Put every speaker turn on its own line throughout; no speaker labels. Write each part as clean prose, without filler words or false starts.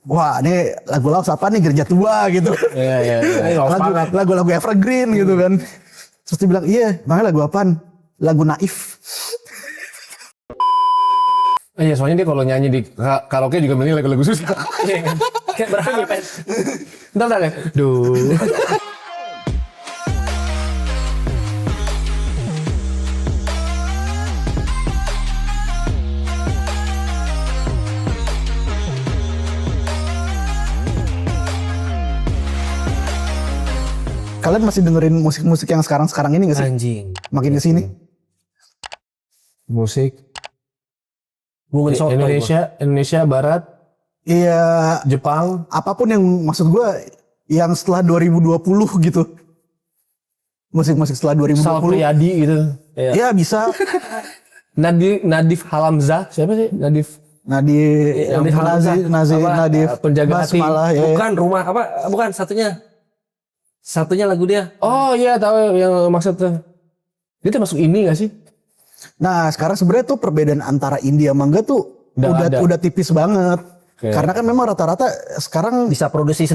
wah ini lagu apa nih gereja tua gitu.
Iya.
Lagu-lagu evergreen gitu kan. Terus dia bilang, iya makanya lagu apaan? Lagu Naif.
Iya, soalnya dia kalau nyanyi di karaoke juga milih lagu-lagu susah.
Kayak berharap.
Bentar ya. Duh.
Kalian masih dengerin musik-musik yang sekarang ini gak sih?
Anjing.
Makin kesini.
Musik
Gue
Indonesia Barat,
Iya.
Jepang.
Apapun yang maksud gue yang setelah 2020 gitu. Musik-musik setelah 2020.
Sal Priadi gitu.
Iya bisa.
Nadif Halamzah, siapa sih? Nadif penjaga hati.
Basmalah, ya.
Bukan rumah apa? Bukan satunya lagu dia.
Oh iya, tahu yang maksudnya. Dia termasuk ini gak sih?
Nah sekarang sebenarnya tuh perbedaan antara indie sama enggak tuh udah tipis banget.
Okay.
Karena kan memang rata-rata sekarang
Bisa produksi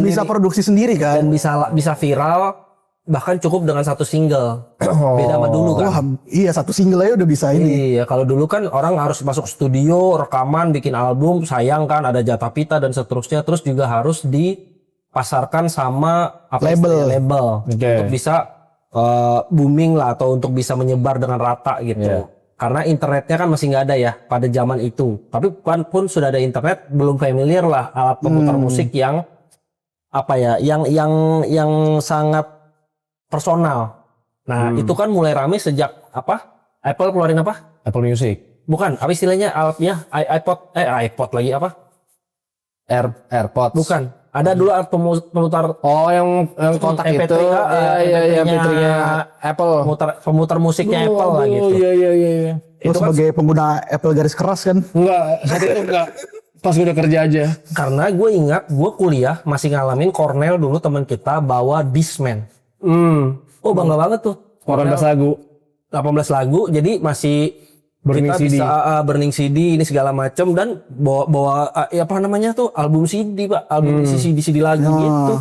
sendiri
kan.
dan bisa viral, bahkan cukup dengan satu single. Beda sama dulu kan.
Wah iya satu single aja udah bisa ini.
Iya, kalau dulu kan orang harus masuk studio, rekaman, bikin album, sayang kan ada jatah pita dan seterusnya, terus juga harus dipasarkan sama
Label.
Untuk bisa booming lah atau untuk bisa menyebar dengan rata gitu.
Yeah.
Karena internetnya kan masih nggak ada ya pada zaman itu. Tapi pun sudah ada internet, belum familiar lah alat pemutar musik yang apa ya, yang sangat personal. Nah itu kan mulai rame sejak apa? Apple keluarin apa?
Apple Music.
Bukan, apa istilahnya alatnya? iPod lagi apa?
AirPods.
Bukan. Ada dulu alat pemutar.
Oh yang kontak
MP3,
itu. Iya, MP3-nya Apple.
Pemutar musiknya Apple lah gitu.
Iya.
Lo sebagai pengguna Apple garis keras kan?
Enggak, saat itu enggak. Pas udah kerja aja.
Karena gue ingat, gue kuliah masih ngalamin Cornell dulu teman kita bawa Discman. Oh bangga banget tuh.
18 lagu.
18 lagu, jadi masih
Burning
kita
CD.
bisa burning CD ini segala macam dan bawa apa namanya tuh album CD pak, album isi CD lagu gitu.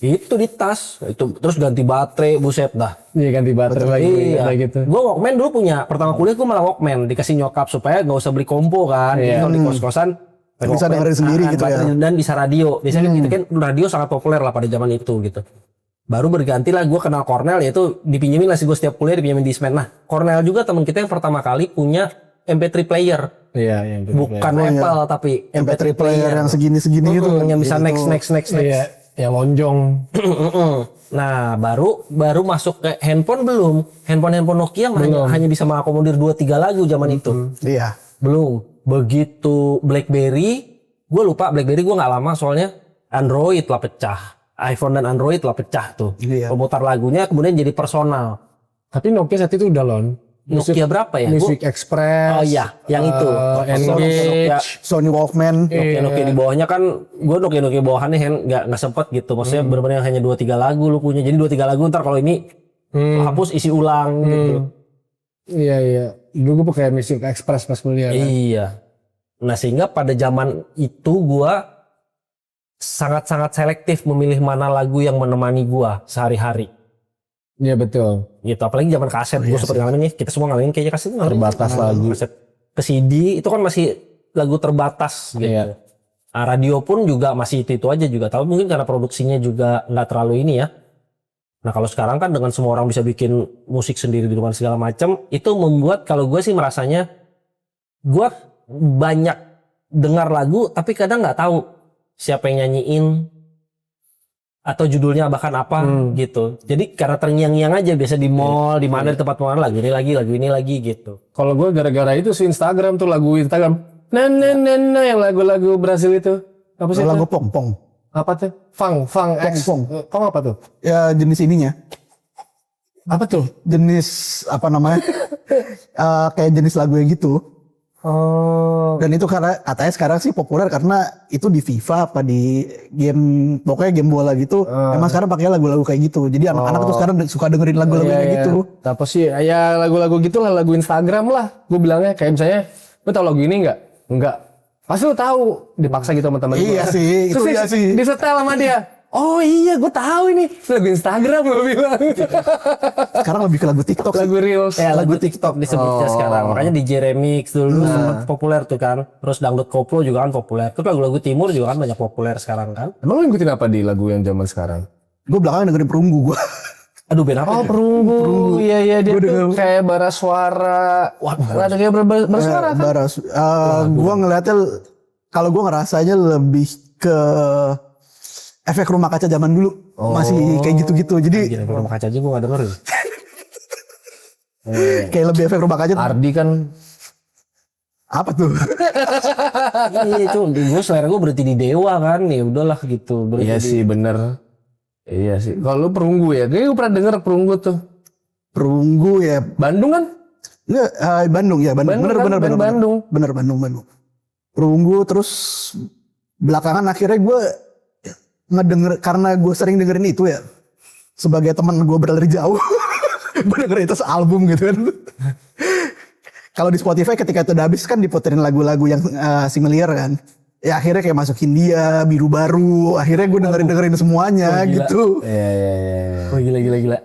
Itu di tas, itu terus ganti baterai, buset dah.
Iya ganti baterai lagi.
Iya.
Kayak gitu.
Gue Walkman dulu punya. Pertama kuliah gue malah Walkman dikasih nyokap supaya nggak usah beli kompo kan. Jadi kalau di kos-kosan
Bisa dengerin sendiri gitu ya.
Dan bisa radio. Biasanya gitu kan radio sangat populer lah pada zaman itu gitu. Baru berganti lah gue kenal Cornell, yaitu dipinjemin lah sih gue setiap kuliah dipinjemin Discman. Nah Cornell juga teman kita yang pertama kali punya MP3 player.
Iya.
Bukan Apple tapi
MP3 player yang segini-segini gitu.
yang bisa
Gitu.
next.
Iya, yang lonjong.
Nah baru masuk ke handphone belum. Handphone Nokia hanya bisa mengakomodir 2-3 lagu zaman itu.
Iya.
Belum. Begitu BlackBerry, gue lupa BlackBerry gue nggak lama soalnya Android lah pecah. iPhone dan Android lah pecah tuh.
Iya.
Pemutar lagunya kemudian jadi personal.
Tapi Nokia saat itu udah lon.
Nokia berapa ya?
Music Express.
Oh iya, yang itu.
Engage.
Sony Walkman.
Nokia di bawahnya kan, gue Nokia bawahannya nggak sempet gitu. Maksudnya benar-benar hanya 2-3 lagu lu punya. Jadi 2-3 lagu ntar kalau ini hapus isi ulang gitu.
Iya. Dulu gue pakai Music Express pas kuliah. Kan?
Iya. Nah sehingga pada zaman itu gue sangat-sangat selektif memilih mana lagu yang menemani gue sehari-hari.
Iya betul.
Gitu. Apalagi zaman kaset. Gue seperti ngalamin nih. Kita semua ngalamin kayaknya kaset
Terbatas lagu.
Kaset ke CD itu kan masih lagu terbatas gitu.
Iya.
Nah, radio pun juga masih itu aja juga. Tapi mungkin karena produksinya juga nggak terlalu ini ya. Nah kalau sekarang kan dengan semua orang bisa bikin musik sendiri di rumah segala macam, itu membuat kalau gue sih merasanya gue banyak dengar lagu tapi kadang nggak tahu siapa yang nyanyiin atau judulnya bahkan apa gitu. Jadi karena terngiang-ngiang aja biasa di mall, di mana di tempat mana lagu ini lagi gitu.
Kalau gue gara-gara itu sih Instagram tuh lagu Instagram. Nah yang lagu-lagu Brasil itu. Apa sih?
Lagu Pong.
Apa tuh? Fang X.
Pong.
Pong apa tuh?
Ya jenis ininya.
Apa tuh?
Jenis apa namanya? Kayak jenis lagu yang gitu.
Oh.
Dan itu karena katanya sekarang sih populer karena itu di FIFA apa di game, pokoknya game bola gitu. Emang sekarang pakai lagu-lagu kayak gitu. Jadi anak-anak tuh sekarang suka dengerin lagu-lagu kayak gitu.
Apa sih? Ya lagu-lagu gitulah, lagu Instagram lah. Gue bilangnya kayak misalnya, lo tau lagu ini nggak? Enggak. Pasti lu tahu, dipaksa gitu sama temen
Iya
gua.
sih, itu
Terus
iya sih.
disetel sama dia. Oh iya, gue tahu ini. Lagu Instagram gue bilang.
Sekarang lebih ke lagu TikTok sih.
Lagu Reels.
Ya lagu TikTok disebutnya sekarang. Makanya DJ Remix dulu sempat populer tuh kan. Terus dangdut koplo juga kan populer. Terus lagu-lagu timur juga kan banyak populer sekarang kan.
Emang lu ngikutin apa di lagu yang zaman sekarang?
Gue belakangan dengerin Perunggu gue.
Aduh band apa?
Oh, Perunggu. Iya dia tuh kayak bara suara. Wah, ada kayak bersuara kan?
Baras. Gue ngeliatnya, kalau gue ngerasanya lebih ke efek rumah kaca zaman dulu. Masih kayak gitu-gitu. Jadi
Gila, rumah kaca aja gue gak dengerin.
kayak lebih efek rumah kaca.
Ardi kan
Apa tuh?
Iya itu gue selera gue berarti di Dewa kan. Ya udahlah gitu. Berarti
iya sih bener. Iya sih. Kalau lu Perunggu ya, kayaknya gue pernah denger Perunggu tuh.
Perunggu ya.
Bandung kan?
Enggak, Bandung ya. Bandung.
Bandung kan? Band Bandung.
Bener Bandung. Perunggu terus belakangan akhirnya gue ngedenger, karena gue sering dengerin itu ya. Sebagai teman gue berlari jauh. Gue dengerin itu album gitu kan. Kalau di Spotify ketika itu udah habis kan diputerin lagu-lagu yang similar kan. Ya akhirnya kayak masuk Hindia, Biru Baru. Akhirnya gue dengerin semuanya gitu.
Iya.
Oh gila.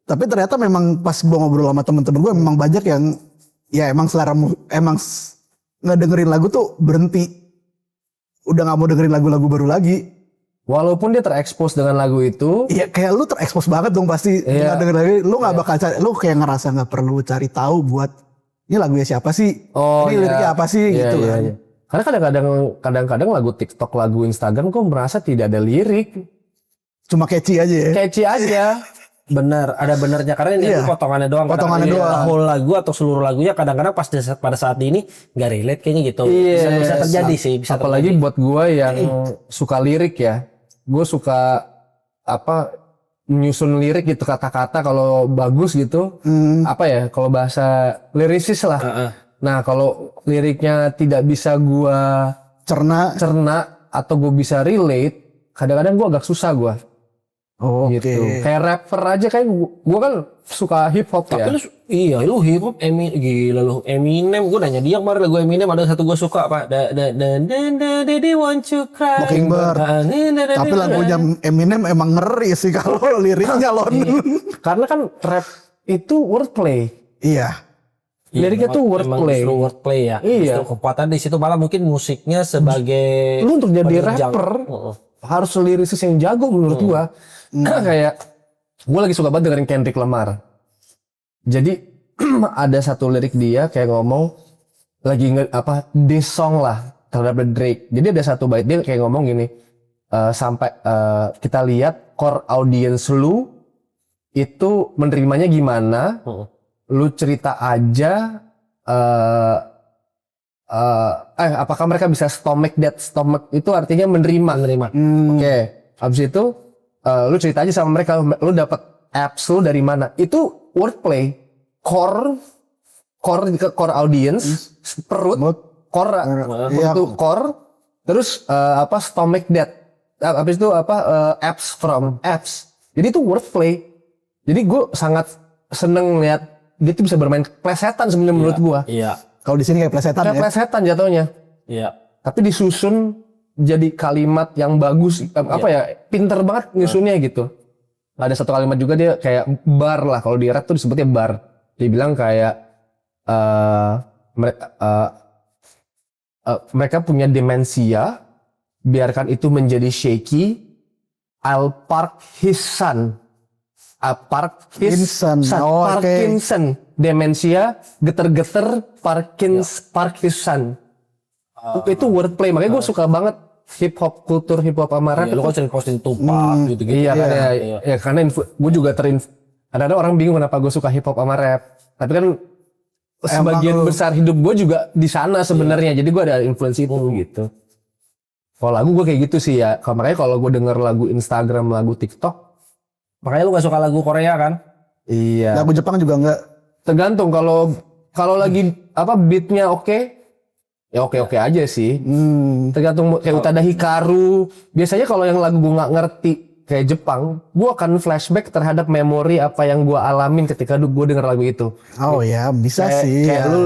Tapi ternyata memang pas gue ngobrol sama temen-temen gue memang banyak yang ya emang selera ngedengerin lagu tuh berhenti. Udah gak mau dengerin lagu-lagu baru lagi.
Walaupun dia terekspos dengan lagu itu.
Iya kayak lu terekspos banget dong pasti.
Iya.
Nggak denger lagi, lu gak bakal cari, lu kayak ngerasa gak perlu cari tahu buat ini lagunya siapa sih?
Oh,
ini liriknya apa sih gitu kan.
Iya. Karena kadang-kadang lagu TikTok, lagu Instagram gue merasa tidak ada lirik.
Cuma catchy aja ya.
Catchy aja.
Bener, ada benernya karena ini
Iya.
potongannya doang.
Potongannya
Kadang-kadang
doang.
whole lagu atau seluruh lagunya kadang-kadang pas pada saat ini nggak relate kayaknya gitu.
Iya.
Bisa terjadi sih. Bisa
Apalagi
terjadi.
buat gue yang suka lirik ya. Gue suka menyusun lirik gitu, kata-kata kalau bagus gitu. Apa ya, kalau bahasa lirisis lah. Nah kalau liriknya tidak bisa gue
Cerna.
atau gue bisa relate, kadang-kadang gue agak susah gue.
Oh,
Gitu.
oke.
Kayak rapper aja kayak gue kan suka hip hop ya.
Tapi lu hip hop gila lu Eminem, gue nanya dia kemarin lagu Eminem ada satu gue suka apa they want you cry.
Mockingbird. Tapi lagunya Eminem emang ngeri sih kalau liriknya London.
Karena kan rap itu wordplay.
Iya.
Liriknya tuh wordplay.
Justru wordplay ya.
Iya.
Justru kekuatan di situ malah mungkin musiknya sebagai
Lu untuk jadi
penunjang.
rapper harus lirisis yang jago menurut gua. Kayak gua lagi suka banget dengerin Kendrick Lamar. Jadi ada satu lirik dia kayak ngomong lagi diss song lah terhadap Drake. Jadi ada satu bait dia kayak ngomong gini, sampai kita lihat core audience lu itu menerimanya gimana. Lu cerita aja apakah mereka bisa stomach itu artinya menerima. Oke. Habis itu lu cerita aja sama mereka, lu dapat apps lu dari mana. Itu wordplay. Core audience, perut, core
Iya.
itu core, terus stomach that. Habis itu apps from apps. Jadi itu wordplay. Jadi gue sangat seneng lihat dia tuh bisa bermain plesetan sebenarnya menurut gua.
Iya.
Kalau di sini kayak plesetan
Kayak
ya.
plesetan jatuhnya.
Iya.
Tapi disusun jadi kalimat yang bagus, pinter banget nyusunnya gitu. Ada satu kalimat juga dia kayak bar lah, kalau di rap tuh disebutnya bar. Dia bilang kayak mereka punya demensia, biarkan itu menjadi shaky. I'll park his son.
Parkinson. Oh, oke.
Parkinson. Demensia, geter-geter, Parkinson. Itu wordplay, makanya gue suka banget kultur hip hop sama rap.
Lu kan sering posting Tupac gitu-gitu.
Iya, karena gue juga ada orang bingung kenapa gue suka hip hop sama rap. Tapi kan sebagian besar hidup gue juga di sana sebenarnya. Jadi gue ada influence itu gitu. Kalau lagu gue kayak gitu sih ya. Makanya kalau gue denger lagu Instagram, lagu TikTok.
Makanya lu gak suka lagu Korea kan?
Iya.
Lagu Jepang juga enggak.
Tergantung kalau lagi beatnya oke, ya oke aja sih. Tergantung kayak Utada Hikaru. Biasanya kalau yang lagu gue nggak ngerti kayak Jepang, gue akan flashback terhadap memori apa yang gue alamin ketika gue denger lagu itu.
Oh ya bisa sih.
Kayak
Ya.
lu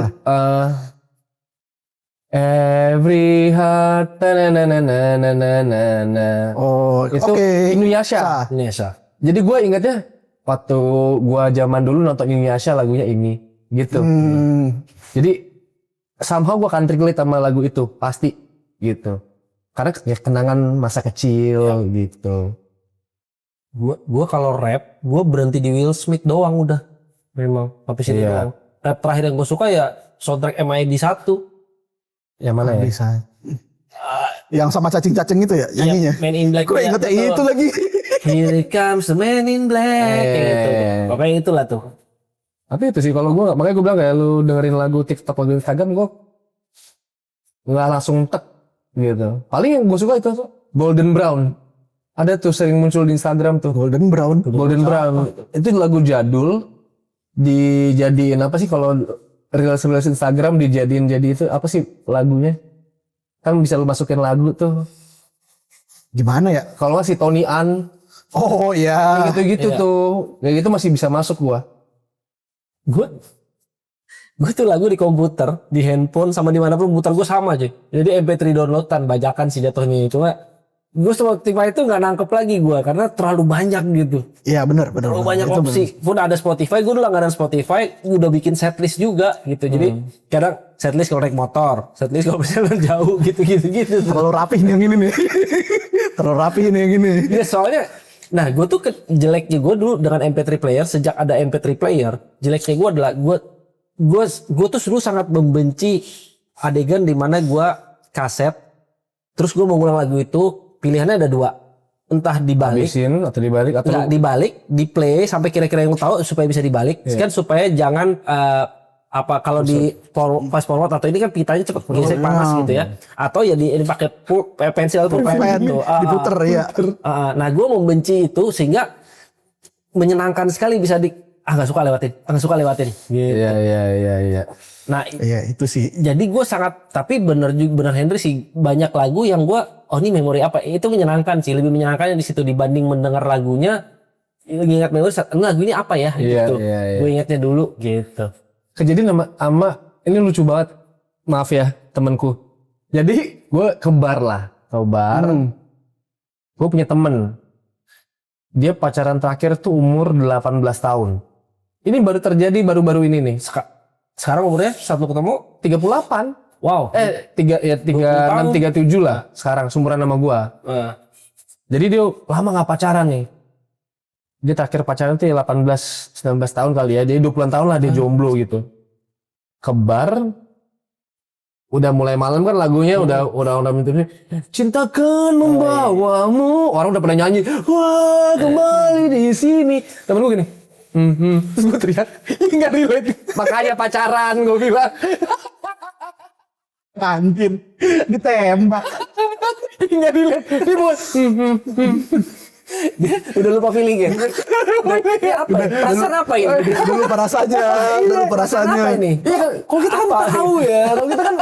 Every heart na.
Oh,
Itu
oke.
Inuyasha.
Indonesia.
Jadi gue ingatnya waktu gue zaman dulu nonton Inuyasha lagunya ini gitu. Jadi somehow gue akan relate sama lagu itu pasti gitu. Karena ya kenangan masa kecil gitu.
Gua kalau rap, gua berhenti di Will Smith doang udah. Memang habis itu
Iya.
doang. Rap terakhir yang gue suka ya soundtrack MID 1.
Yang mana ya?
Bisa. Yang sama cacing-cacing itu ya nyanyinya.
Man in Black.
Gue ingetnya itu lagi.
Here it comes the Man in Black. Kayak gitu. Pokoknya itulah tuh.
Tapi itu sih kalau gue, makanya gue bilang kayak lu dengerin lagu TikTok lagu Instagram gue nggak langsung tek gitu. Paling yang gue suka itu tuh Golden Brown. Ada tuh sering muncul di Instagram tuh.
Golden Brown.
Golden Brown. Itu lagu jadul dijadiin apa sih kalau reels Instagram dijadiin jadi itu apa sih lagunya? Kan bisa lu masukin lagu tuh.
Gimana ya?
Kalau nggak si Tony An
Oh ya.
kayak gitu-gitu
Iya.
tuh. Kayak gitu masih bisa masuk gua.
Gue tuh lagu di komputer, di handphone sama dimanapun muter gue sama aja. Jadi MP3 downloadan bajakan sih jatuhnya. Cuma gue tiba itu nggak nangkep lagi gue karena terlalu banyak gitu.
Iya benar.
Terlalu banyak
Itu
opsi. Pun ada Spotify, gue dulu langganan Spotify, gue udah bikin setlist juga gitu. Jadi kadang setlist kalau naik motor, setlist kalau perjalanan jauh gitu.
terlalu rapi nih yang ini nih. Terlalu rapi nih yang ini.
Ya soalnya, nah gue tuh jeleknya gue dulu dengan MP3 player, sejak ada MP3 player, jeleknya gue adalah gue tuh dulu sangat membenci adegan di mana gue kaset, terus gue mau ngulang lagu itu, pilihannya ada dua, entah dibalik,
Habisin atau dibalik atau
enggak dibalik, di play sampai kira-kira yang lu tahu supaya bisa dibalik, kan supaya jangan apa kalau di fast forward atau ini kan pitanya cepet gesek panas gitu ya, atau ya ini pakai pensil atau pen gitu,
Diputer ya.
nah gue membenci itu sehingga menyenangkan sekali bisa nggak suka lewatin gitu.
Iya.
Nah
Iya itu sih.
jadi gue sangat, tapi bener Henry sih, banyak lagu yang gue ini memori apa, itu menyenangkan sih, lebih menyenangkan di situ dibanding mendengar lagunya. Ingat memori lagu ini apa ya gitu. Gue ingatnya dulu gitu.
Kejadian sama ini lucu banget. Maaf ya temanku. Jadi gue kebar. Gue punya temen. Dia pacaran terakhir tuh umur 18 tahun. Ini baru terjadi baru-baru ini nih.
Sekarang umurnya saat lu ketemu
38.
wow.
36 37 lah sekarang sumuran sama gua. Jadi dia lama nggak pacaran nih. Dia terakhir pacaran tuh 18 19 tahun kali ya. Dia 20-an tahun lah dia jomblo gitu. Kebar udah mulai malam kan lagunya udah cintakan membawamu. Orang udah pada nyanyi. Wah, kembali di sini. Temen gue gini. Terus gue teriak, nggak relate. Makanya pacaran gue bilang.
Anjir. Ditembak.
Nggak relate. Dia buat.
Dia udah lupa feeling ya. Apa? Perasaan apa ini?
Dulu rasanya. Dulu rasanya.
Apa ini?
Iya kan, kalau kita kan tahu ya, kalau kita kan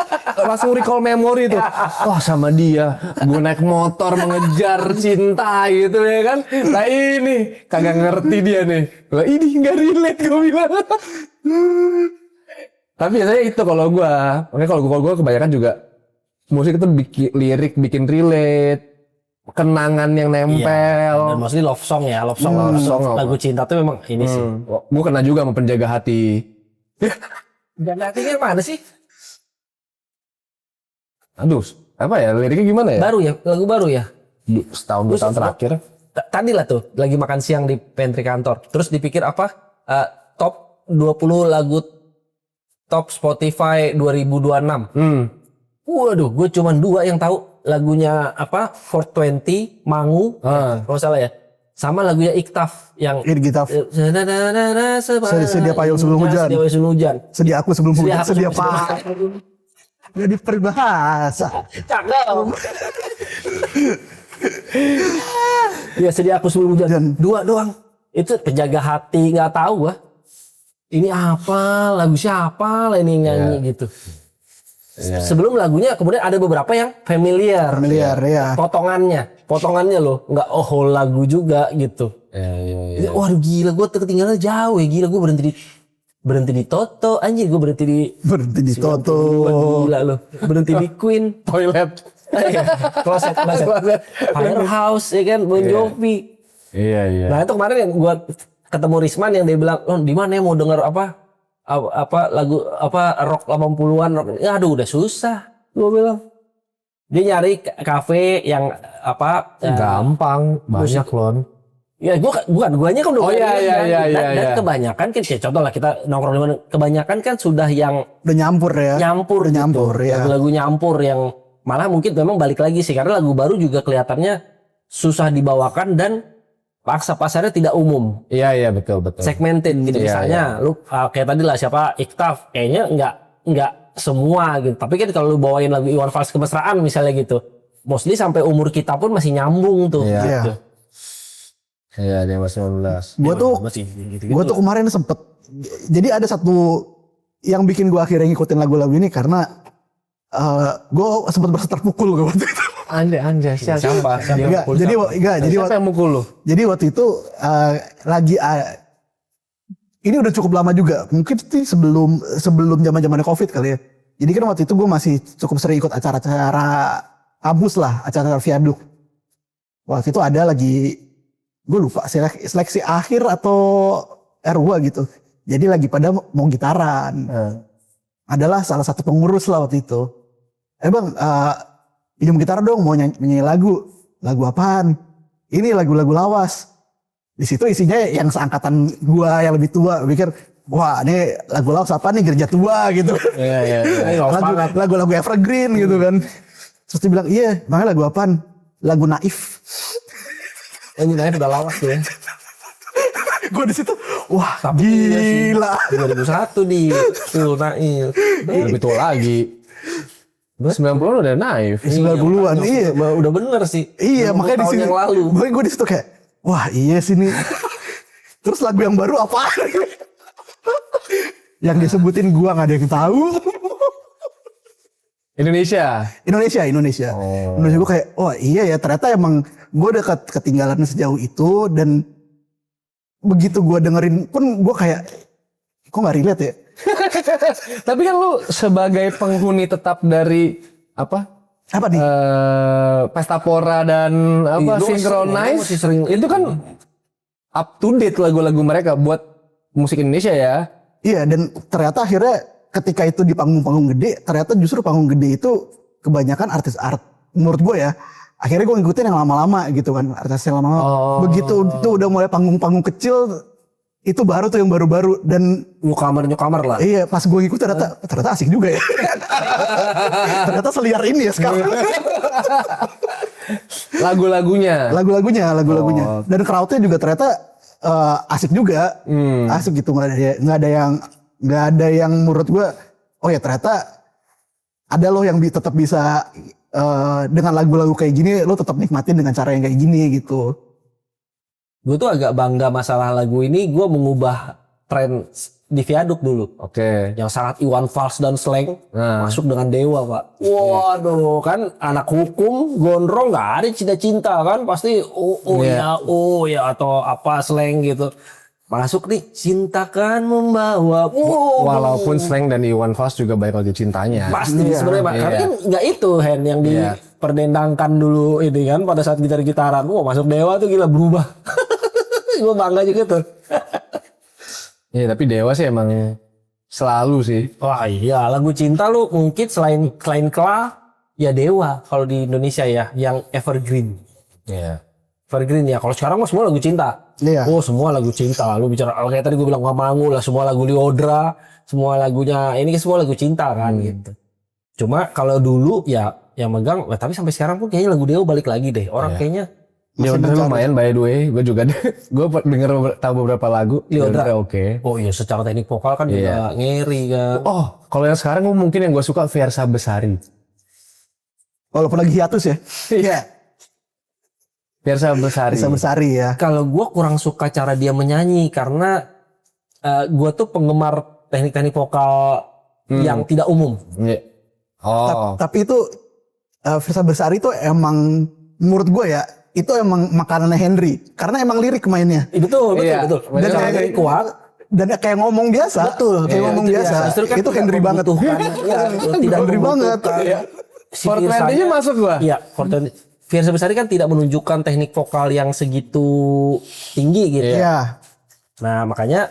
langsung recall memory tuh. Wah sama dia, gue naik motor mengejar cinta gitu ya kan. Nah ini kagak ngerti dia nih. Lah ini nggak relate gue bilang. Tapi biasanya itu kalau gue, makanya kalau gue kebanyakan juga musik itu bikin lirik, bikin relate. Kenangan yang nempel.
Dan mostly love song ya, love song. Lagu cinta tuh memang ini sih.
Gue kena juga sama penjaga hati.
Dan artinya mana sih?
Aduh, apa ya liriknya gimana ya?
Baru ya, lagu baru ya.
Setahun 2 tahun terakhir.
Tadi lah tuh, lagi makan siang di pantry kantor. Terus dipikir apa? Top 20 lagu top Spotify 2026. Waduh, gue cuman 2 yang tahu. Lagunya apa? 420, Mangu, kalau salah ya. Sama lagunya Iktaf yang
Iktaf.
Sedia
payung sebelum hujan.
Sedia payung sebelum hujan.
Sedia aku sebelum hujan.
aku
Sedia
sebelum
payung. Jadi peribahasa.
Cakep. Ya sedia aku sebelum hujan. 2 doang. Itu penjaga hati, nggak tahu ini apa, lagu siapa lah ini nyanyi gitu. Sebelum lagunya kemudian ada beberapa yang familiar
ya.
Potongannya loh, nggak whole lagu juga gitu. Waduh gila, gue ketinggalan jauh ya, gila gue berhenti di berhenti di Toto, anjir gue berhenti di
Toto.
Gila lu. Berhenti di Queen.
Toilet.
Kloset. Firehouse ya kan, Bon Jovi.
Iya.
Nah itu kemarin yang gue ketemu Risman yang dia bilang, oh di mana ya mau denger apa lagu rock 80-an rock. Ya, aduh udah susah gue bilang. Dia nyari kafe yang
Gampang, banyak Lon.
ya guanya kan udah
Oh, iya.
dan kebanyakan kan ya contoh lah kita nongkrong di mana, kebanyakan kan sudah yang
Udah nyampur ya.
nyampur
Udah nyampur
gitu.
ya.
Lagu nyampur yang malah mungkin memang balik lagi sih karena lagu baru juga kelihatannya susah dibawakan dan paksa pasarnya tidak umum.
Iya betul.
Segmented gitu
Iya,
misalnya lu kayak tadi lah siapa Iktaf kayaknya nggak semua gitu. Tapi kan kalau lu bawain lagu Iwan Fals Kemesraan misalnya gitu, mostly sampai umur kita pun masih nyambung tuh.
Iya.
Gitu.
Iya, dia masih 19.
Gue tuh kemarin sempet. Jadi ada satu yang bikin gue akhirnya ngikutin lagu-lagu ini karena gue sempet merasa terpukul gue waktu itu.
Anjay, siapa?
Siapa
yang mukul lu?
Jadi waktu itu ini udah cukup lama juga. Mungkin sih sebelum zaman-zamannya Covid kali ya. Jadi kan waktu itu gue masih cukup sering ikut acara-acara kampus lah, acara viaduk. Waktu itu ada lagi, gue lupa seleksi akhir atau R2 gitu. Jadi lagi pada mau gitaran. Adalah salah satu pengurus lah waktu itu. Bang, pinjam gitar dong, mau nyanyi lagu. Lagu apaan? Ini lagu-lagu lawas. Di situ isinya yang seangkatan gua yang lebih tua. Pikir, wah ini lagu lawas apa nih, gereja tua gitu.
Iya.
Lagu-lagu evergreen gitu kan. Terus dia bilang, iya, makanya lagu apaan? Lagu Naif.
Ini Naif udah lawas tuh ya.
Gue di situ, wah gila.
2001 di tuh Naif.
Lebih tua lagi. 90-an udah Naif.
90-an, iya.
Udah bener sih.
Iya, makanya di sini.
Yang lalu.
Makanya gue di situ kayak, wah iya sih nih. Terus lagu yang baru apa? Yang disebutin gua nggak ada yang tahu.
Indonesia.
Indonesia gue kayak, oh iya ya ternyata emang gue udah ketinggalan sejauh itu. Dan begitu gue dengerin pun gue kayak, kok nggak relate ya?
Tapi kan lu sebagai penghuni tetap dari apa
nih?
Pesta Pora dan Synchronize itu kan up to date lagu-lagu mereka buat musik Indonesia ya.
Iya, dan ternyata akhirnya ketika itu di panggung-panggung gede, ternyata justru panggung gede itu kebanyakan artis menurut gue ya. Akhirnya gue ngikutin yang lama-lama gitu kan, artis yang lama-lama. Begitu itu udah mulai panggung-panggung kecil, itu baru tuh yang baru-baru. Dan
newcomer lah.
Iya, pas gue ngikutin ternyata asik juga ya. Ternyata seliar ini ya sekarang.
Lagu-lagunya.
Dan crowdnya juga ternyata asik juga. Asik gitu, nggak ada yang menurut gue, oh ya ternyata ada loh yang tetap bisa dengan lagu-lagu kayak gini lo tetap nikmatin dengan cara yang kayak gini gitu.
Gue tuh agak bangga masalah lagu ini, gue mengubah tren di viaduk dulu.
Oke.
Yang sangat Iwan Fals dan Slank masuk dengan Dewa, Pak. Waduh, kan anak hukum gondrong nggak ada cinta-cinta kan, pasti ya atau apa Slank gitu. Masuk nih, cintakan membawa.
Walaupun Slank dan Iwan Fals juga baik lagi cintanya.
Pasti sebenarnya, Pak. Karena kan nggak itu Hen yang diperdendangkan dulu ini kan pada saat gitar-gitaran. Masuk Dewa tuh gila berubah. Gue bangga juga tuh.
Iya, tapi Dewa sih emang selalu sih.
Wah iya, lagu cinta lu mungkin selain Kla ya Dewa kalau di Indonesia ya, yang evergreen.
Iya.
Evergreen ya. Kalau sekarang mah semua lagu cinta.
Iya.
Oh semua lagu cinta. Lu bicara kayak tadi gue bilang Mamangu lah, semua lagu Liodra, semua lagunya ini kan semua lagu cinta kan gitu. Cuma kalau dulu ya yang megang, tapi sampai sekarang pun kayaknya lagu Dewa balik lagi deh. Orang kayaknya
Liodra lumayan by the way, gue juga gue denger tahu beberapa lagu
Liodra
oke.
Oh iya, secara teknik vokal kan juga ngeri kan.
Oh, kalau yang sekarang mungkin yang gue suka Versa Besari.
Walaupun lagi hiatus ya. Iya.
Versa Besari
ya.
Kalau gue kurang suka cara dia menyanyi karena gue tuh penggemar teknik-teknik vokal yang tidak umum.
Iya. Oh.
Tapi itu Versa Besari itu emang menurut gue ya, itu emang makanannya Henry karena emang lirik mainnya.
Betul.
Dan
Cara lirik kuat.
dan kayak ngomong biasa. Betul, kayak ngomong biasa.
Justru kan
Itu Henry banget.
Tidak
Henry banget.
Si
420-nya masuk gua.
Iya, 420. Fiersa Besari kan tidak menunjukkan teknik vokal yang segitu tinggi gitu.
Iya.
Nah makanya,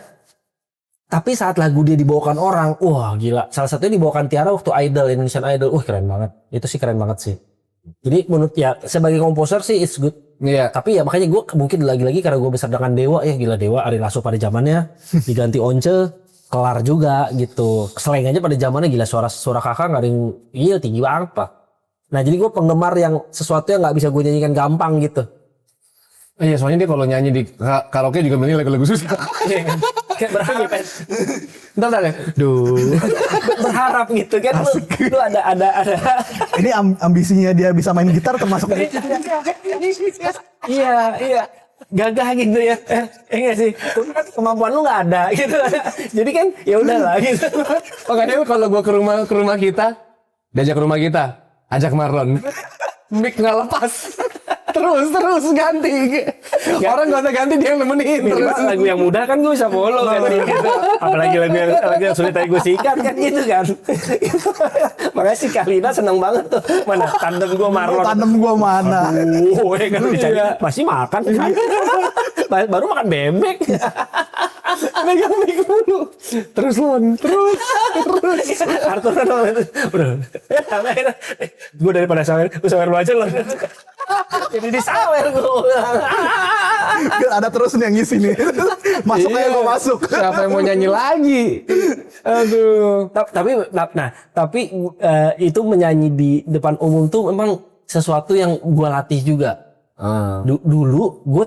tapi saat lagu dia dibawakan orang, wah gila. Salah satunya dibawakan Tiara waktu Idol, Indonesian Idol. Keren banget. Itu sih keren banget sih. Jadi menurut ya sebagai komposer sih it's good.
Iya.
Tapi ya makanya gue mungkin lagi-lagi karena gue besar dengan Dewa ya gila Dewa Ari Lasso pada zamannya diganti Once kelar juga gitu. Selain aja pada zamannya gila suara kakak nggak ada yang iya tinggi banget pak. Nah jadi gue penggemar yang sesuatu yang nggak bisa gue nyanyikan gampang gitu.
Iya soalnya dia kalau nyanyi di karaoke juga milih lagu-lagu susah.
Kayak berharap
Bentar ya. Duh.
berharap gitu kan lu ada
Ini ambisinya dia bisa main gitar termasuk.
iya gagah gitu ya enggak sih kemampuan lu nggak ada gitu jadi kan ya udahlah gitu.
Makanya kalau gua ke rumah kita, diajak ke rumah kita, ajak Marlon. Mic nggak lepas. Terus ganti. Orang gak usah ganti, dia yang nemenin terus.
Lagu yang mudah kan gue bisa follow kan gitu. Apalagi lagu yang sulit tadi gue sikat kan gitu kan. Makanya si Kalina seneng banget tuh. Mana tandem gue Marlon.
Tandem gua mana?
Ya kan masih makan kan. Baru makan bebek.
Megang mic dulu. Terus
Arthur kan udah. Gue daripada sawer, gue sawer lu aja loh. Jadi disawer gue.
Ada terus nih yang ngisi nih. Masuk aja gua masuk.
Siapa yang mau nyanyi lagi? Aduh.
Tapi itu menyanyi di depan umum tuh memang sesuatu yang gue latih juga. Dulu gue,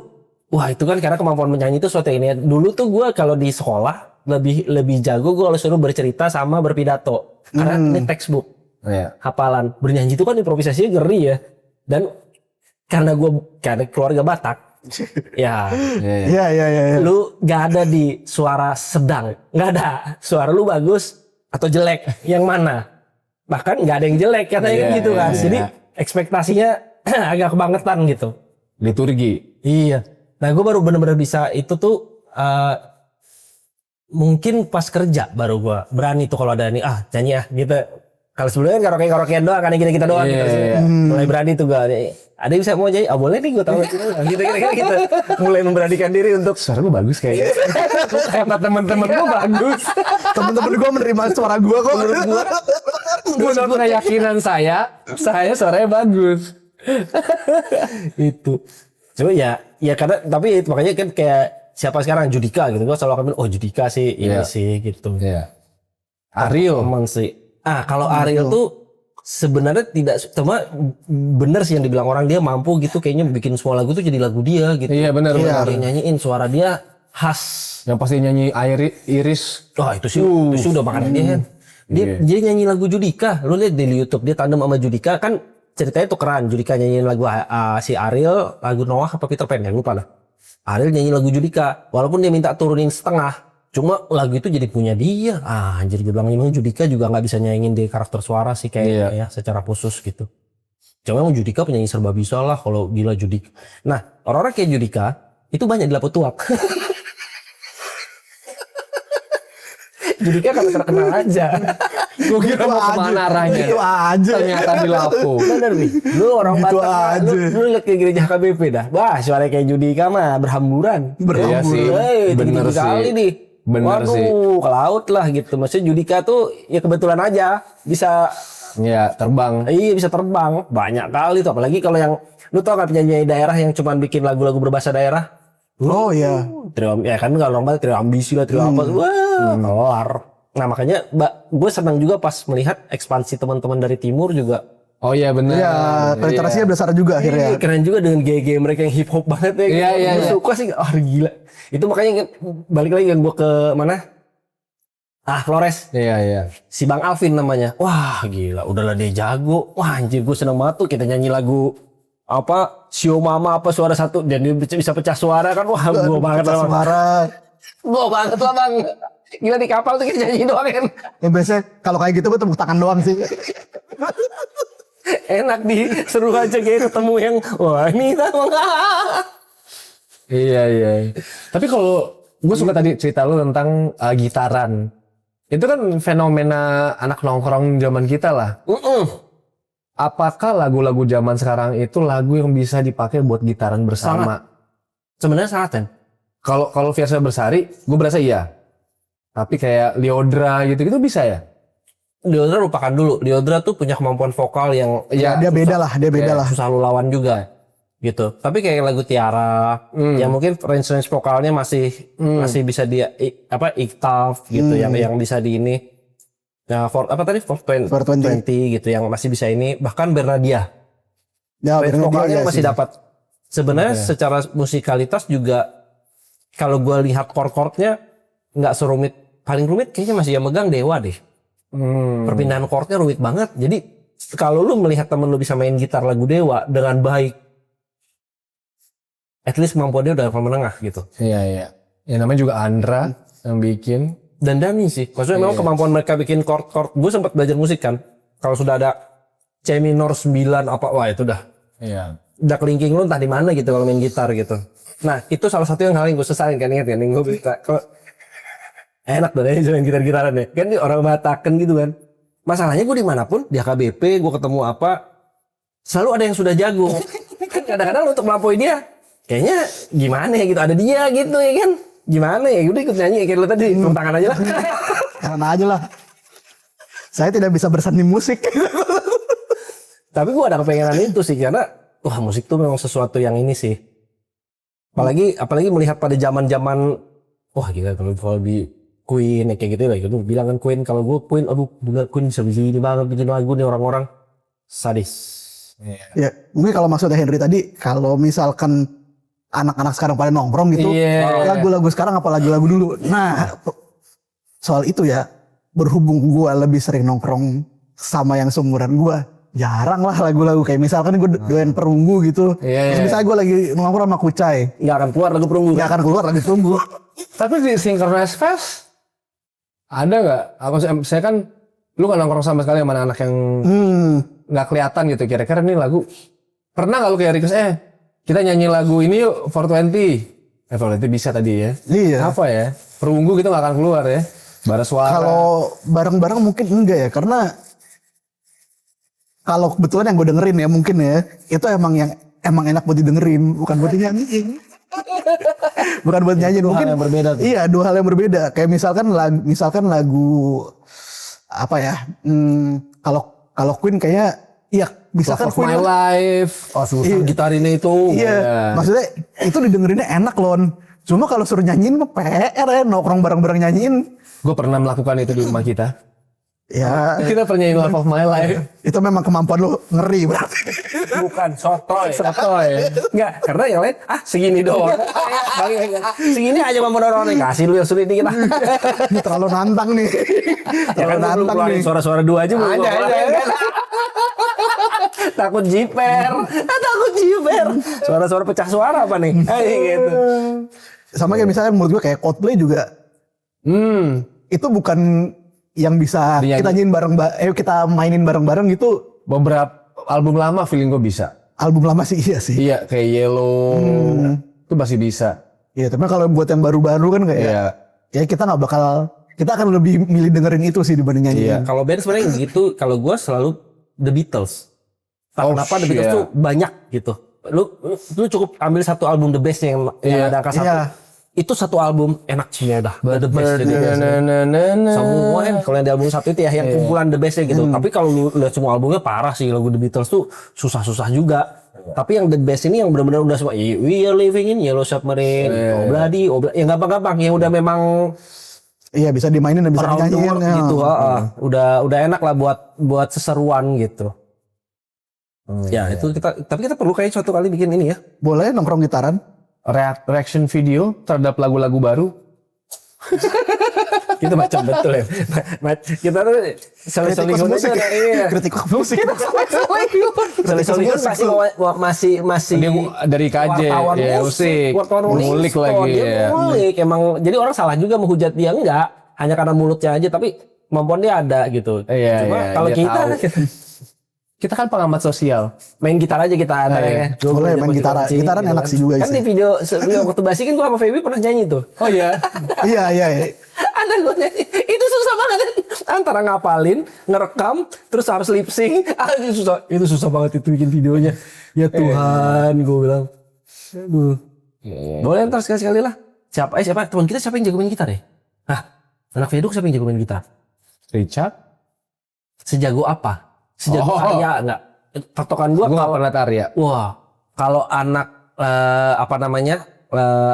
wah itu kan karena kemampuan menyanyi itu sesuatu ini. Dulu tuh gue kalau di sekolah lebih jago gue kalau suruh bercerita sama berpidato. Karena ini textbook, hafalan. Bernyanyi itu kan improvisasinya ngeri ya. Dan karena keluarga Batak, ya.
Iya.
Lu gak ada di suara sedang, gak ada. Suara lu bagus atau jelek, yang mana? Bahkan gak ada yang jelek katanya gitu kan. Jadi ekspektasinya agak kebangetan gitu.
Liturgi.
Iya. Nah gue baru benar-benar bisa itu tuh mungkin pas kerja baru gue berani tuh kalau ada nih nyanyi gitu. Kalau sebelumnya kan karaokean doang kan kita doang gitu. Mulai berani tuh gue. Ada yang bisa mau nyanyi? Boleh nih gue tahu gitu. Gitu. Mulai memberanikan diri untuk
Suara lu bagus kayaknya. Kata temen-temen lu bagus.
Temen-temen gua menerima suara gua kok.
Menurut keyakinan saya suaranya bagus.
itu. Coba ya karena tapi itu makanya kan kayak siapa sekarang Judika gitu. Gue selalu akan bilang Judika sih ini sih gitu.
Iya. Ariel
emang sih. Kalau Ariel tuh sebenarnya tidak cuma bener sih yang dibilang orang dia mampu gitu kayaknya bikin semua lagu tuh jadi lagu dia gitu.
Iya benar.
Dia nyanyiin suara dia khas.
Yang pasti nyanyi Iris.
Wah itu sih udah makanan dia kan. Dia nyanyi lagu Judika. Lu lihat di YouTube dia tandem sama Judika kan ceritanya tukeran. Judika nyanyiin lagu si Ariel, lagu Noah apa Peter Pan ya lupa lah. Ariel nyanyi lagu Judika walaupun dia minta turunin setengah. Cuma lagu itu jadi punya dia. Anjir dia bilang emang Judika juga nggak bisa nyanyiin di karakter suara sih kayak ya secara khusus gitu. Cuma emang Judika penyanyi serba bisa lah kalau gila Judika. Nah orang-orang kayak Judika itu banyak di Lapo Tuak. Judika karena terkenal aja.
Gue kira mau kemana arahnya.
Itu aja.
Ternyata di Lapo.
Bener nih. Lu orang
Gitu
Batak.
aja.
Lu lihat ke gereja HKBP dah. Wah suara kayak Judika mah berhamburan.
Iya sih. Bener
Bener
sih.
kali nih.
Bener
Waduh,
sih.
ke laut lah gitu. Maksudnya Judika tuh ya kebetulan aja bisa
Iya terbang.
Iya bisa terbang banyak kali tuh apalagi kalau yang lu tau gak penyanyi daerah yang cuman bikin lagu-lagu berbahasa daerah.
Oh iya.
Trio ya kan kalau orang trio ambisi lah trio apa wah kelar. Nah makanya gue senang juga pas melihat ekspansi teman-teman dari timur juga.
Oh iya benar.
Iya, penetrasinya besar juga akhirnya.
Keren juga dengan gaya-gaya mereka yang hip hop banget ya.
Iya.
Gue suka sih. Gila. Itu makanya balik lagi yang gue ke mana? Flores.
Iya.
Si Bang Alvin namanya. Wah gila, udahlah dia jago. Wah anjir gue seneng banget tuh kita nyanyi lagu apa Sio Mama apa suara satu dan dia bisa pecah suara kan. Wah gue banget lah. Gue banget lah bang. Gila di kapal tuh kita nyanyi doang kan.
Yang biasanya kalau kayak gitu gue tepuk tangan doang sih.
Enak di seru aja kayak ketemu yang wah ini sama.
Iya. Tapi kalau Gue suka tadi cerita lu tentang gitaran. Itu kan fenomena anak nongkrong zaman kita lah. Apakah lagu-lagu zaman sekarang itu lagu yang bisa dipakai buat gitaran bersama?
Sebenarnya sangat kan.
Kalau Fiersa Bersari, gue berasa iya. Tapi kayak Lyodra gitu-gitu bisa ya?
Lyodra lupakan dulu. Lyodra tuh punya kemampuan vokal yang
Ya, dia beda lah.
susah lu lawan juga gitu. Tapi kayak lagu Tiara yang mungkin range vokalnya masih bisa dia octave gitu yang bisa di ini. Nah, 420 gitu yang masih bisa ini, bahkan Bernadia.
Ya,
Range
Bernadia
vokalnya
ya
masih
sih.
dapat. Sebenarnya secara musikalitas juga kalau gue lihat chord-chordnya nggak serumit, paling rumit kayaknya masih yang megang Dewa deh. Perpindahan chordnya rumit banget. Jadi kalau lu melihat temen lu bisa main gitar lagu Dewa dengan baik, at least kemampuannya udah level menengah gitu.
Iya, iya. Ya namanya juga Andra yang bikin.
Dan Dani sih. Maksudnya memang kemampuan mereka bikin chord-chord. Gue sempat belajar musik kan. Kalau sudah ada C minor 9 apa, wah itu udah.
Iya.
Udah kelingking lu entah di mana gitu kalau main gitar gitu. Nah itu salah satu yang hal yang gue sesalin kan, ingat kan yang gue bisa kalau enak dong ya main gitar-gitaran ya kan, orang Bataken gitu kan. Masalahnya gue dimanapun di AKBP gue ketemu apa selalu ada yang sudah jago. Kan kadang-kadang untuk melampaui dia kayaknya gimana ya gitu, ada dia gitu ya kan, gimana ya udah ikut nyanyi kayak lu tadi, tepuk tangan aja lah.
Karena aja lah. Saya tidak bisa berseni musik.
Tapi gue ada kepengenan itu sih karena wah musik tuh memang sesuatu yang ini sih. Apalagi melihat pada zaman-zaman wah gila kalau di Queen ya kayak gitu lah gitu. Bilang kan Queen, kalau gue Queen aduh gila Queen bisa begini banget bikin lagu nih, orang-orang sadis.
Ya, mungkin kalau maksudnya Henry tadi, kalau misalkan anak-anak sekarang pada nongkrong gitu, lagu-lagu sekarang apa lagu-lagu dulu. Nah, soal itu ya, berhubung gue lebih sering nongkrong sama yang seumuran gue, jarang lah lagu-lagu kayak misalkan gue doyan Perunggu gitu. Terus misalnya gue lagi nongkrong sama Kucai,
Nggak akan keluar lagu Perunggu.
nggak akan keluar lagu Perunggu.
Tapi di Synchronized Fest ada nggak? Saya kan lu kan nongkrong sama sekali sama anak yang nggak kelihatan gitu. Kira-kira nih lagu pernah nggak lu kayak request kita nyanyi lagu ini yuk 420? 420 bisa tadi ya.
Iya.
Apa ya? Perunggu gitu nggak akan keluar ya. Bara suara.
Kalau bareng-bareng mungkin enggak ya, karena kalau kebetulan yang gue dengerin ya mungkin ya, itu emang enak buat didengerin, bukan buat dinyanyiin. Bukan buat nyanyiin, mungkin
hal yang berbeda tuh.
Iya, dua hal yang berbeda. Kayak misalkan lagu apa ya? Kalau Queen kayak iya, misalkan
Love of My Life.
Oh susah gitarinnya itu.
Iya, maksudnya itu didengerinnya enak loh. Cuma kalau suruh nyanyiin mah PR ya, nongkrong bareng-bareng nyanyiin.
Gue pernah melakukan itu di rumah kita.
Ya,
Kita pernah nyanyi Love of My Life.
itu memang kemampuan lo ngeri berarti.
Bukan sotoy.
Sotoy.
Enggak, karena yang lain segini doang. Segini aja mau dorong nih, kasih lu yang sulit dikit lah.
Ini terlalu nantang nih.
Ya
Terlalu
kan belum
nantang
keluarin
nih.
suara-suara dua aja belum keluarin. Takut jiper. Takut jiper. Suara-suara pecah suara apa nih? Gitu.
Sama kayak misalnya menurut gue kayak Coldplay juga. Itu bukan yang bisa kita nyanyiin kita mainin bareng-bareng gitu.
Beberapa album lama feeling gue bisa.
Album lama sih iya sih.
Iya kayak Yellow. Itu masih bisa.
Iya, tapi kalau buat yang baru-baru kan kayak ya kita akan lebih milih dengerin itu sih dibanding nyanyiin.
Kalau band sebenarnya gitu, kalau gue selalu The Beatles. Kenapa The Beatles tuh banyak gitu. Lu cukup ambil satu album The Best yang ada angka 1.
Iya.
Itu satu album enak sih dah. The Best jadi semua kan kalau yang di album satu itu ya yang kumpulan The Best-nya gitu. Tapi kalau lu lihat semua albumnya parah sih, lagu The Beatles tuh susah-susah juga. Tapi yang The Best ini yang benar-benar udah semua We Are Living in Yellow Submarine, Obladi, yang gampang-gampang yang udah memang
Iya, bisa dimainin dan bisa
around the
dinyanyiin.
world gitu. Udah enak lah buat seseruan gitu. Ya itu tapi kita perlu kayak suatu kali bikin ini ya.
Boleh nongkrong gitaran.
Reaction video terhadap lagu-lagu baru.
Kita macam betul ya. Kita tuh
Kritikus musik. Kritikus musik.
masih
Dia dari KJ ya musik. Ngulik lagi ya.
Ngulik emang. Jadi orang salah juga menghujat dia, enggak. Hanya karena mulutnya aja tapi kemampuan dia ada gitu. Cuma kalau kita
kita kan pengamat sosial.
Main gitar aja kita antara ya.
Boleh main gitar. Gitaran enak sih juga
Kan di
sih.
video sebelum waktu basi kan gua sama Feby pernah nyanyi tuh.
Oh iya.
Iya.
Ada gue nyanyi. Itu susah banget. Antara ngapalin, ngerekam, terus harus lip sync. Itu susah. Itu susah banget itu bikin videonya. Ya Tuhan, gue bilang. Aduh. Boleh ntar sekali-sekali lah. Siapa teman kita siapa yang jago main gitar ya? Hah? Anak Feduk siapa yang jago main gitar?
Richard?
Sejago apa? Sejago Arya enggak? Patokan
Gue
gua
gak
kalau
pernah Arya.
wah, kalau anak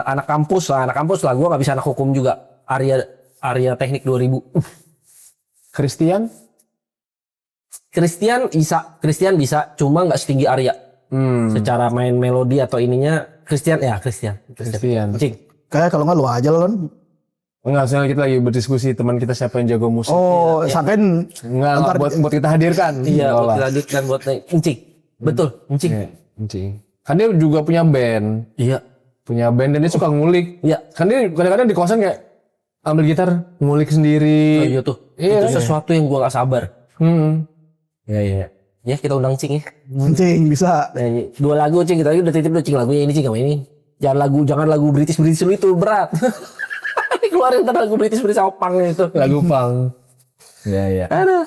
anak kampus lah, gua nggak bisa anak hukum juga. Arya Teknik 2000.
Christian?
Christian bisa, cuma nggak setinggi Arya. Secara main melodi atau ininya Christian. Cing.
Kayak kalau nggak lu aja lo kan.
Enggak, soalnya kita lagi berdiskusi teman kita siapa yang jago musik.
Oh, sampein
Enggak, buat kita hadirkan.
Iya,
Enggak
buat
lah.
dilanjutkan buat Encing. Betul, Encing.
Iya, Encing. Kan dia juga punya band.
Iya.
Punya band dan dia suka ngulik.
Iya.
Kan dia kadang-kadang di kosan kayak ambil gitar, ngulik
Oh,
sendiri.
iya tuh.
Iya.
Itu sesuatu yang gua gak sabar.
Iya.
Ya, kita undang Cing ya.
Cing bisa.
Nyanyi 2 lagu Cing, kita udah titip Cing lagunya ini Cing sama ini. Jangan lagu British dulu itu berat. Keluarin ntar lagu British sama pang itu.
Lagu pang. Iya.
Aduh.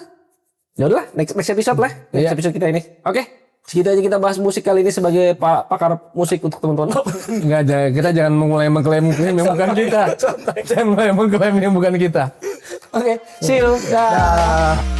Ya udah, next episode lah. Next episode kita ini. Oke. Segitu aja kita bahas musik kali ini sebagai pakar musik untuk teman-teman.
Enggak ada, kita jangan mulai mengklaim yang bukan kita. Jangan mulai mengklaim yang bukan kita.
Oke, see you. Dah.